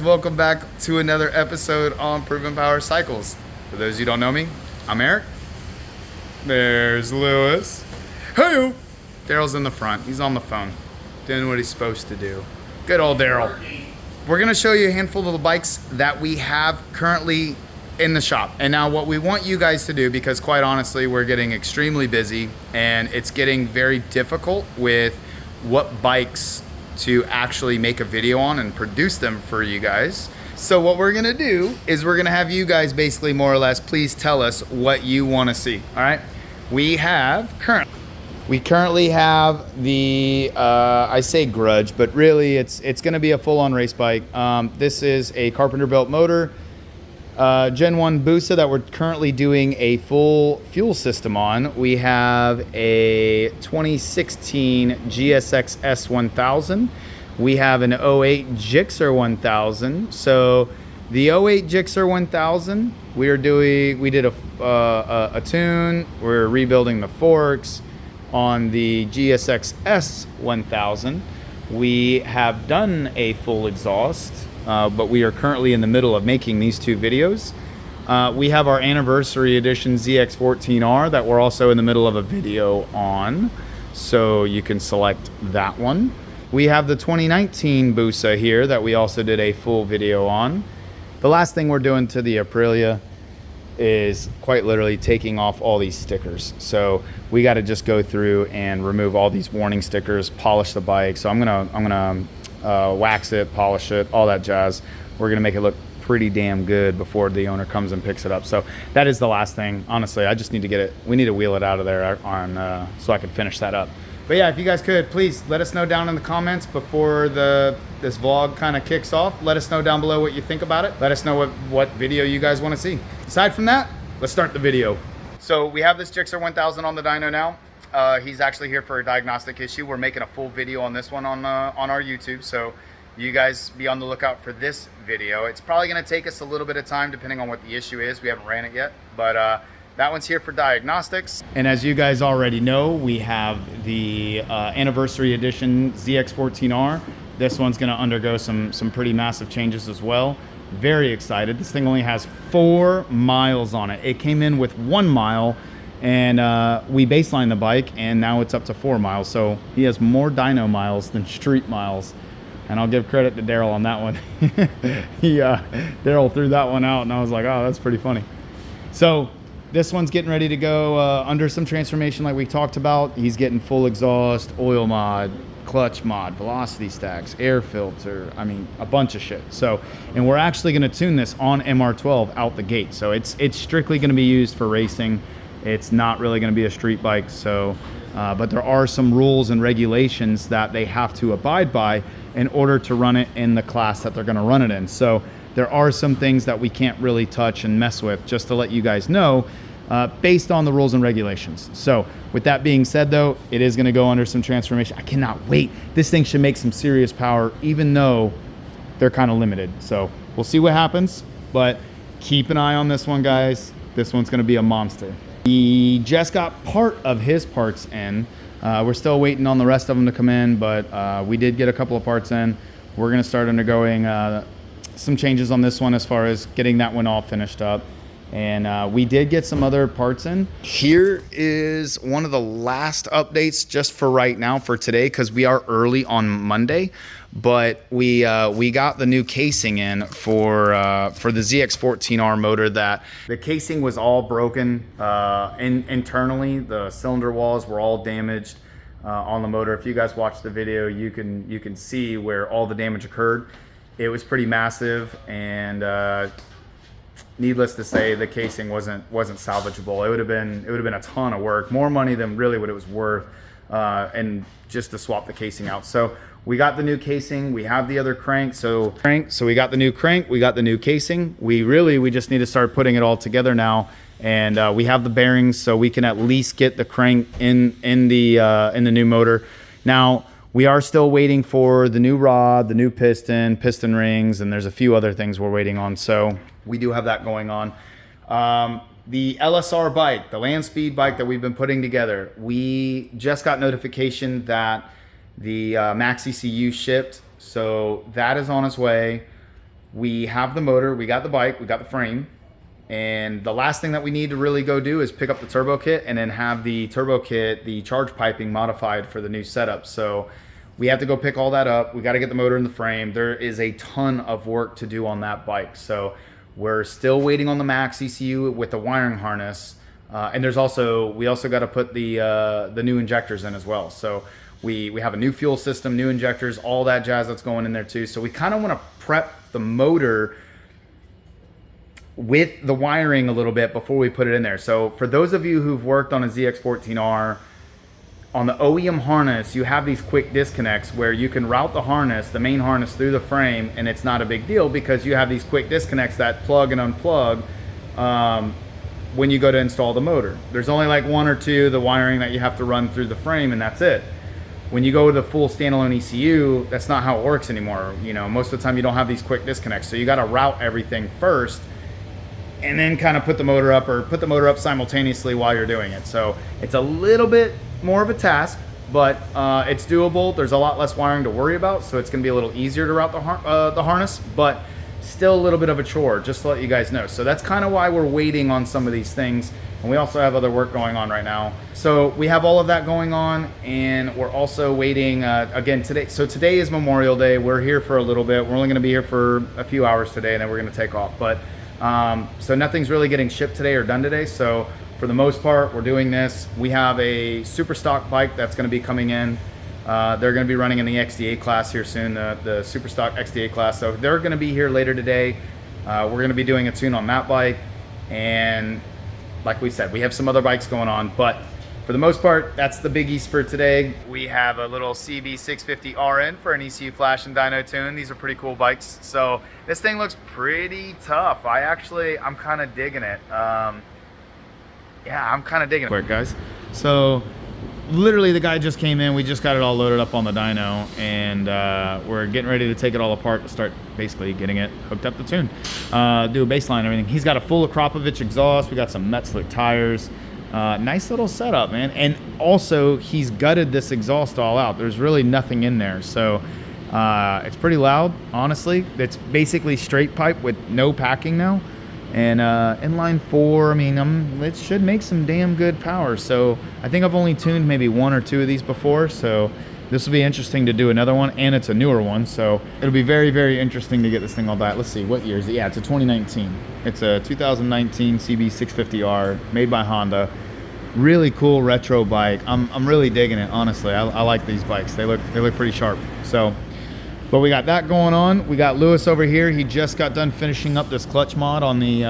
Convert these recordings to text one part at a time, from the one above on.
Welcome back to another episode on Proven Power Cycles. For those of you who don't know me, I'm Eric. There's Lewis. Hey, Daryl's in the front. He's on the phone, doing what he's supposed to do. Good old Daryl. We're gonna show you a handful of the bikes that we have currently in the shop. And now what we want you guys to do, because quite honestly, we're getting extremely busy and it's getting very difficult with what bikes to actually make a video on and produce them for you guys. So what we're gonna do is we're gonna have you guys basically more or less please tell us what you wanna see, all right? We currently have the, I say grudge, but really it's gonna be a full-on race bike. This is a Carpenter Belt motor, Gen 1 Busa that we're currently doing a full fuel system on. We have a 2016 GSXR 1000. We have an 08 GSXR 1000. So the 08 GSXR 1000, we did a tune. We're rebuilding the forks. On the GSXR 1000, we have done a full exhaust. But we are currently in the middle of making these two videos. We have our anniversary edition ZX14R that we're also in the middle of a video on, so you can select that one. We have the 2019 Busa here that we also did a full video on. The last thing we're doing to the Aprilia is quite literally taking off all these stickers. So we got to just go through and remove all these warning stickers, polish the bike. So I'm gonna wax it, polish it, all that jazz. We're gonna make it look pretty damn good before the owner comes and picks it up. So that is the last thing. Honestly, I just need to get it. We need to wheel it out of there on so I can finish that up. But yeah, if you guys could, please let us know down in the comments before this vlog kind of kicks off. Let us know down below what you think about it. Let us know what video you guys want to see. Aside from that, let's start the video. So we have this GSXR 1000 on the dyno now. He's actually here for a diagnostic issue. We're making a full video on this one on our YouTube, so you guys be on the lookout for this video. It's probably going to take us a little bit of time depending on what the issue is. We haven't ran it yet, but that one's here for diagnostics. And as you guys already know, we have the anniversary edition ZX14R. This one's going to undergo some pretty massive changes as well. Very excited. This thing only has 4 miles on it. It came in with 1 mile. And we baselined the bike, and now it's up to 4 miles. So he has more dyno miles than street miles. And I'll give credit to Daryl on that one. Daryl threw that one out, and I was like, oh, that's pretty funny. So this one's getting ready to go under some transformation like we talked about. He's getting full exhaust, oil mod, clutch mod, velocity stacks, air filter, I mean, a bunch of shit. So, and we're actually gonna tune this on MR12 out the gate. So it's strictly gonna be used for racing. It's not really going to be a street bike, so but there are some rules and regulations that they have to abide by in order to run it in the class that they're going to run it in. So there are some things that we can't really touch and mess with, just to let you guys know, based on the rules and regulations. So with that being said, though, it is going to go under some transformation. I cannot wait. This thing should make some serious power, even though they're kind of limited. So we'll see what happens, but keep an eye on this one, guys. This one's going to be a monster. He just got part of his parts in. We're still waiting on the rest of them to come in, but we did get a couple of parts in. We're going to start undergoing some changes on this one as far as getting that one all finished up. And we did get some other parts in. Here is one of the last updates just for right now for today, because we are early on Monday. But we got the new casing in for the ZX14R motor. That the casing was all broken internally. The cylinder walls were all damaged on the motor. If you guys watch the video, you can see where all the damage occurred. It was pretty massive, and needless to say, the casing wasn't salvageable. It would have been a ton of work, more money than really what it was worth, and just to swap the casing out. So we got the new casing. We have the other crank. So we got the new crank. We got the new casing. We just need to start putting it all together now. And we have the bearings, so we can at least get the crank in the new motor. Now we are still waiting for the new rod, the new piston rings, and there's a few other things we're waiting on. So we do have that going on. The LSR bike, the land speed bike that we've been putting together, we just got notification that the max ECU shipped, so that is on its way. We have the motor, we got the bike, we got the frame, and the last thing that we need to really go do is pick up the turbo kit and then have the turbo kit, the charge piping modified for the new setup. So we have to go pick all that up. We got to get the motor in the frame. There is a ton of work to do on that bike. So we're still waiting on the max ECU with the wiring harness. And we also got to put the new injectors in as well. So we have a new fuel system, new injectors, all that jazz that's going in there too. So we kind of want to prep the motor with the wiring a little bit before we put it in there. So for those of you who've worked on a ZX14R, on the OEM harness, you have these quick disconnects where you can route the harness, the main harness, through the frame, and it's not a big deal because you have these quick disconnects that plug and unplug when you go to install the motor. There's only like one or two, the wiring that you have to run through the frame, and that's it. When you go to the full standalone ECU, that's not how it works anymore. You know, most of the time you don't have these quick disconnects. So you got to route everything first and then kind of put the motor up, or put the motor up simultaneously while you're doing it. So it's a little bit more of a task, but it's doable. There's a lot less wiring to worry about, so it's going to be a little easier to route the harness, but still a little bit of a chore, just to let you guys know. So that's kind of why we're waiting on some of these things. And we also have other work going on right now. So we have all of that going on, and we're also waiting again today. So today is Memorial Day. We're here for a little bit. We're only going to be here for a few hours today, and then we're going to take off. But so nothing's really getting shipped today or done today. So for the most part, we're doing this. We have a super stock bike that's going to be coming in. They're going to be running in the XD8 class here soon, the super stock XD8 class. So they're going to be here later today. We're going to be doing a tune on that bike, and like we said, we have some other bikes going on, but for the most part, that's the biggies for today. We have a little CB650RN for an ECU flash and dyno tune. These are pretty cool bikes. So this thing looks pretty tough. I'm kind of digging it. Yeah, I'm kind of digging it. Quick, guys. So literally the guy just came in. We just got it all loaded up on the dyno, and we're getting ready to take it all apart to start basically getting it hooked up to tune. Do a baseline and everything. He's got a full Akrapovic exhaust. We got some Metzlick tires. Nice little setup, man. And also he's gutted this exhaust all out. There's really nothing in there. So it's pretty loud, honestly. It's basically straight pipe with no packing now. And inline 4, I mean, it should make some damn good power. So I think I've only tuned maybe one or two of these before, so this will be interesting to do another one, and it's a newer one, so it'll be very, very interesting to get this thing all back. Let's see, what year is it? Yeah, it's a 2019. It's a 2019 CB650R made by Honda. Really cool retro bike. I'm really digging it, honestly. I like these bikes. They look pretty sharp. So, but we got that going on. We got Lewis over here. He just got done finishing up this clutch mod on the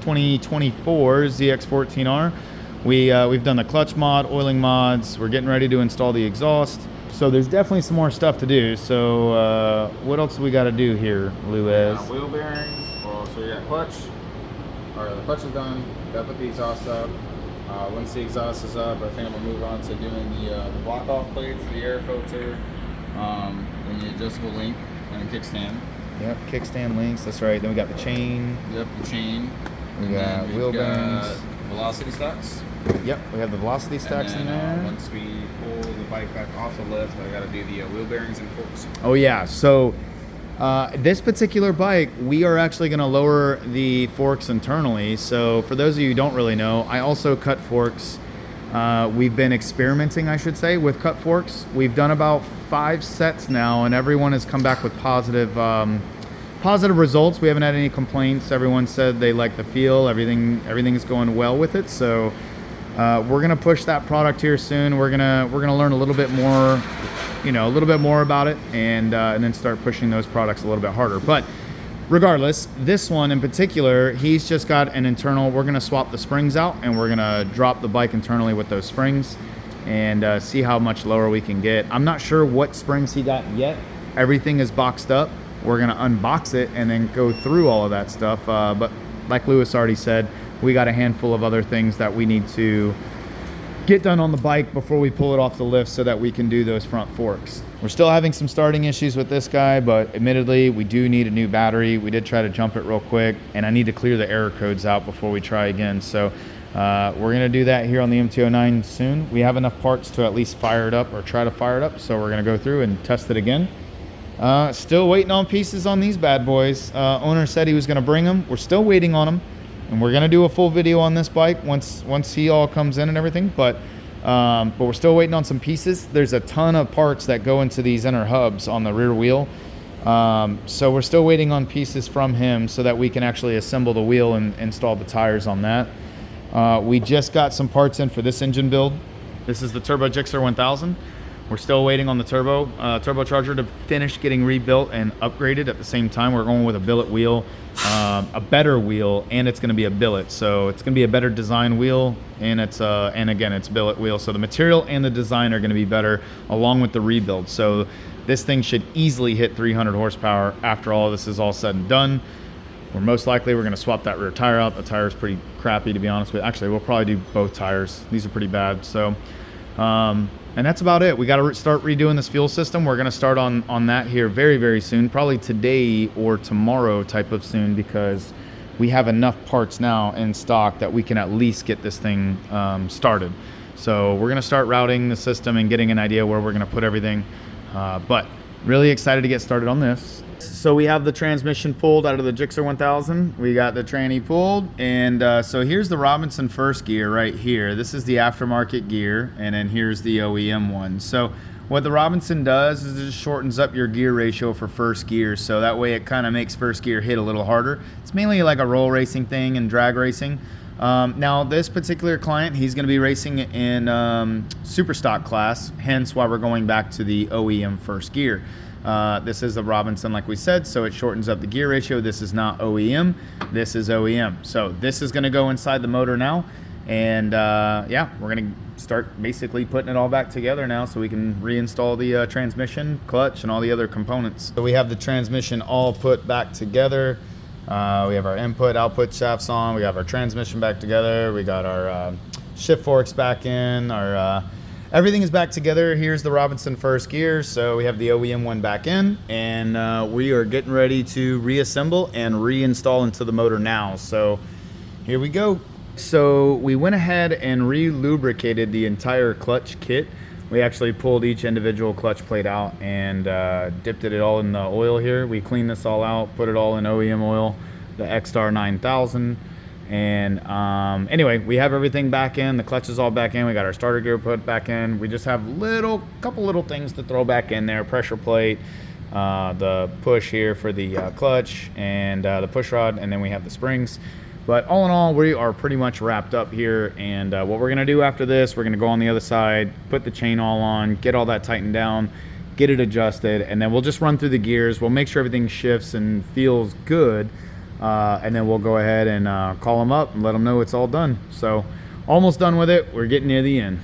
2024 ZX14R. We've done the clutch mod, oiling mods. We're getting ready to install the exhaust. So there's definitely some more stuff to do. So what else do we got to do here, Lewis? Wheel bearings. Well, so we got clutch. Or the clutch is done. Got to put the exhaust up. Once the exhaust is up, I think I'm gonna move on to doing the block off plates, the air filter. And the adjustable link and the kickstand. Yep, kickstand links, that's right. Then we got the chain. Yep, the chain. We got wheel bearings. Velocity stacks. Yep, we have the velocity stacks in there. Once we pull the bike back off the lift, I gotta do the wheel bearings and forks. Oh yeah, so this particular bike, we are actually gonna lower the forks internally. So for those of you who don't really know, I also cut forks. We've been experimenting, I should say, with cut forks. We've done about 5 sets now, and everyone has come back with positive results. We haven't had any complaints. Everyone said they like the feel. Everything is going well with it. So we're gonna push that product here soon. We're gonna learn a little bit more, a little bit more about it, and then start pushing those products a little bit harder. But regardless, this one in particular, he's just got an internal. We're gonna swap the springs out, and we're gonna drop the bike internally with those springs, and see how much lower we can get. I'm not sure what springs he got yet. Everything is boxed up. We're gonna unbox it and then go through all of that stuff. But like Lewis already said, we got a handful of other things that we need to get done on the bike before we pull it off the lift so that we can do those front forks. We're still having some starting issues with this guy, but admittedly, we do need a new battery. We did try to jump it real quick, and I need to clear the error codes out before we try again. So we're gonna do that here on the MT-09 soon. We have enough parts to at least fire it up or try to fire it up, so we're gonna go through and test it again. Still waiting on pieces on these bad boys. Owner said he was going to bring them. We're still waiting on them, and we're going to do a full video on this bike once he all comes in and everything. But we're still waiting on some pieces. There's a ton of parts that go into these inner hubs on the rear wheel. So we're still waiting on pieces from him so that we can actually assemble the wheel and install the tires on that. We just got some parts in for this engine build. This is the Turbo Gixxer 1000. We're still waiting on the turbocharger to finish getting rebuilt and upgraded at the same time. We're going with a billet wheel, a better wheel, and it's going to be a billet. So it's going to be a better design wheel, and and again, it's billet wheel. So the material and the design are going to be better along with the rebuild. So this thing should easily hit 300 horsepower after all this is all said and done. We're most likely going to swap that rear tire out. The tire is pretty crappy, to be honest with you. Actually, we'll probably do both tires. These are pretty bad. So, and that's about it. We got to start redoing this fuel system. We're going to start on that here very, very soon, probably today or tomorrow type of soon, because we have enough parts now in stock that we can at least get this thing started. So we're going to start routing the system and getting an idea where we're going to put everything. But really excited to get started on this. So we have the transmission pulled out of the Gixxer 1000. We got the tranny pulled, and so here's the Robinson first gear right here. This is the aftermarket gear, and then here's the OEM one. So what the Robinson does is it just shortens up your gear ratio for first gear, so that way it kind of makes first gear hit a little harder. It's mainly like a roll racing thing and drag racing. Now this particular client, he's going to be racing in super stock class, hence why we're going back to the OEM first gear. This is the Robinson, like we said, so it shortens up the gear ratio. This is not OEM, this is OEM. So this is going to go inside the motor now, and yeah, we're going to start basically putting it all back together now so we can reinstall the transmission, clutch, and all the other components. So we have the transmission all put back together. We have our input output shafts on, we have our transmission back together, we got our shift forks back in, our everything is back together. Here's the Robinson first gear, so we have the OEM one back in, and we are getting ready to reassemble and reinstall into the motor now. So here we go. So we went ahead and re-lubricated the entire clutch kit. We actually pulled each individual clutch plate out and dipped it all in the oil here. We cleaned this all out, put it all in OEM oil, the XStar 9000. And anyway, we have everything back in. The clutch is all back in. We got our starter gear put back in. We just have couple little things to throw back in there. Pressure plate, the push here for the clutch, and the push rod, and then we have the springs. But all in all, we are pretty much wrapped up here, and what we're going to do after this, we're going to go on the other side, put the chain all on, get all that tightened down, get it adjusted, and then we'll just run through the gears. We'll make sure everything shifts and feels good, and then we'll go ahead and call them up and let them know it's all done. So almost done with it. We're getting near the end.